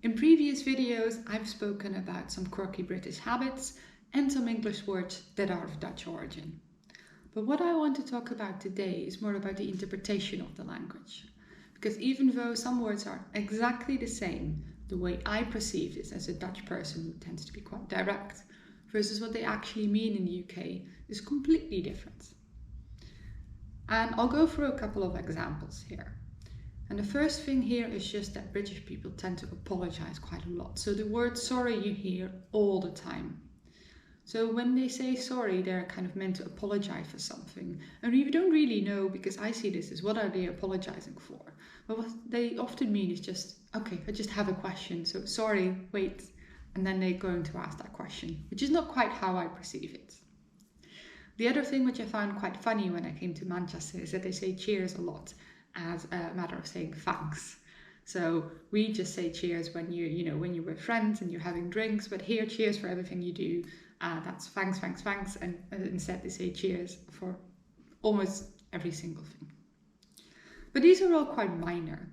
In previous videos, I've spoken about some quirky British habits and some English words that are of Dutch origin. But what I want to talk about today is more about the interpretation of the language. Because even though some words are exactly the same, the way I perceive this as a Dutch person who tends to be quite direct versus what they actually mean in the UK is completely different. And I'll go through a couple of examples here. And the first thing here is just that British people tend to apologize quite a lot. So the word sorry you hear all the time. So when they say sorry, they're kind of meant to apologize for something. And we don't really know, because I see this as what are they apologizing for? But what they often mean is just, okay, I just have a question. So sorry, wait. And then they're going to ask that question, which is not quite how I perceive it. The other thing which I found quite funny when I came to Manchester is that they say cheers a lot as a matter of saying thanks. So we just say cheers when when you're with friends and you're having drinks, but here cheers for everything you do. That's thanks, thanks, thanks, and instead they say cheers for almost every single thing. But these are all quite minor.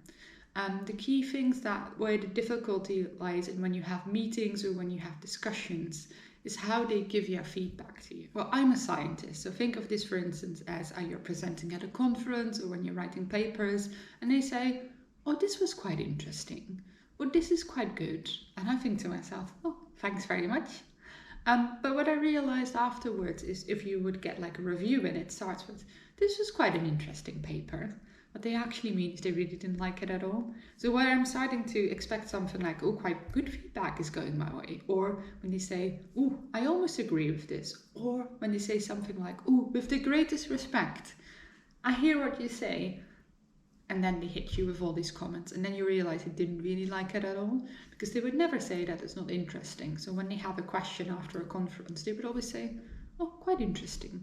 The key things where the difficulty lies in when you have meetings or when you have discussions is how they give your feedback to you. Well, I'm a scientist, so think of this, for instance, as you're presenting at a conference or when you're writing papers, and they say, oh, this was quite interesting, or this is quite good. And I think to myself, oh, thanks very much. But what I realized afterwards is if you would get like a review and it starts with, this was quite an interesting paper, what they actually mean is they really didn't like it at all. So where I'm starting to expect something like, oh, quite good feedback is going my way. Or when they say, oh, I almost agree with this. Or when they say something like, oh, with the greatest respect, I hear what you say. And then they hit you with all these comments. And then you realize they didn't really like it at all. Because they would never say that it's not interesting. So when they have a question after a conference, they would always say, oh, quite interesting.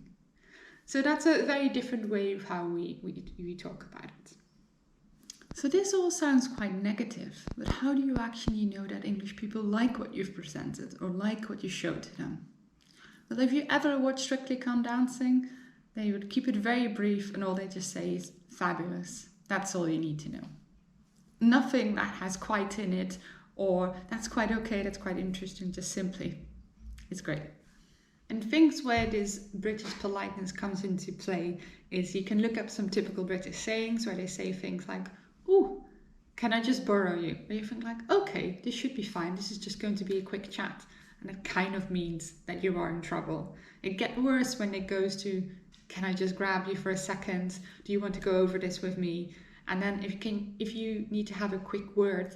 So that's a very different way of how we talk about it. So this all sounds quite negative, but how do you actually know that English people like what you've presented or like what you showed to them? Well, if you ever watch Strictly Come Dancing, they would keep it very brief and all they just say is fabulous. That's all you need to know. Nothing that has quite in it or that's quite okay, that's quite interesting, just simply, it's great. And things where this British politeness comes into play is you can look up some typical British sayings where they say things like, ooh, can I just borrow you? And you think like, okay, this should be fine. This is just going to be a quick chat. And it kind of means that you are in trouble. It gets worse when it goes to, can I just grab you for a second? Do you want to go over this with me? And then if you need to have a quick word,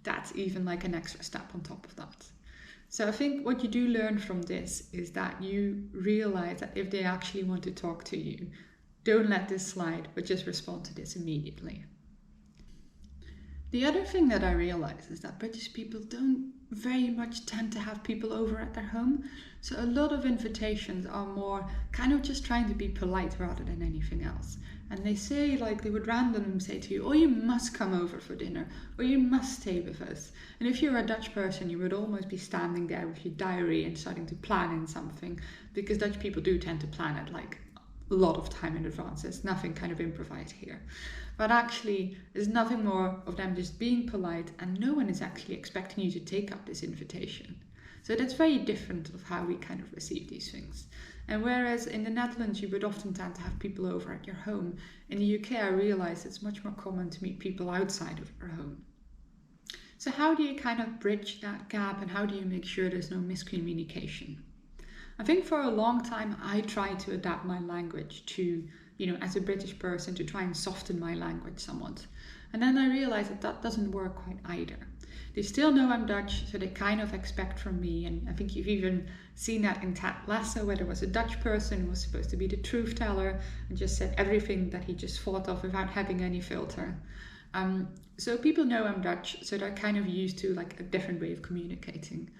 that's even like an extra step on top of that. So I think what you do learn from this is that you realize that if they actually want to talk to you, don't let this slide, but just respond to this immediately. The other thing that I realize is that British people don't very much tend to have people over at their home. So a lot of invitations are more kind of just trying to be polite rather than anything else. And they say, like, they would randomly say to you, oh, you must come over for dinner, or you must stay with us. And if you're a Dutch person, you would almost be standing there with your diary and starting to plan in something, because Dutch people do tend to plan it like a lot of time in advance. There's nothing kind of improvised here. But actually, there's nothing more of them just being polite, and no one is actually expecting you to take up this invitation. So that's very different of how we kind of receive these things. And whereas in the Netherlands you would often tend to have people over at your home, in the UK I realize it's much more common to meet people outside of your home. So how do you kind of bridge that gap, and how do you make sure there's no miscommunication? I think for a long time I tried to adapt my language to, as a British person, to try and soften my language somewhat. And then I realized that doesn't work quite either. They still know I'm Dutch, so they kind of expect from me, and I think you've even seen that in Ted Lasso, where there was a Dutch person who was supposed to be the truth teller and just said everything that he just thought of without having any filter. So people know I'm Dutch, so they're kind of used to like a different way of communicating.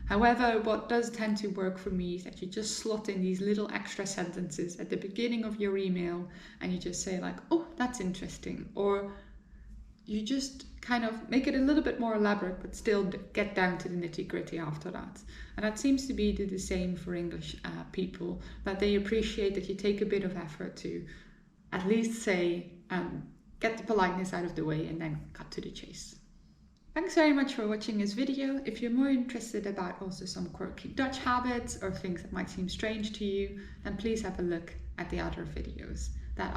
However, what does tend to work for me is that you just slot in these little extra sentences at the beginning of your email, and you just say like, oh, that's interesting, or you just kind of make it a little bit more elaborate, but still get down to the nitty-gritty after that. And that seems to be the same for English people, that they appreciate that you take a bit of effort to at least say, get the politeness out of the way and then cut to the chase. Thanks very much for watching this video. If you're more interested about also some quirky Dutch habits or things that might seem strange to you, then please have a look at the other videos.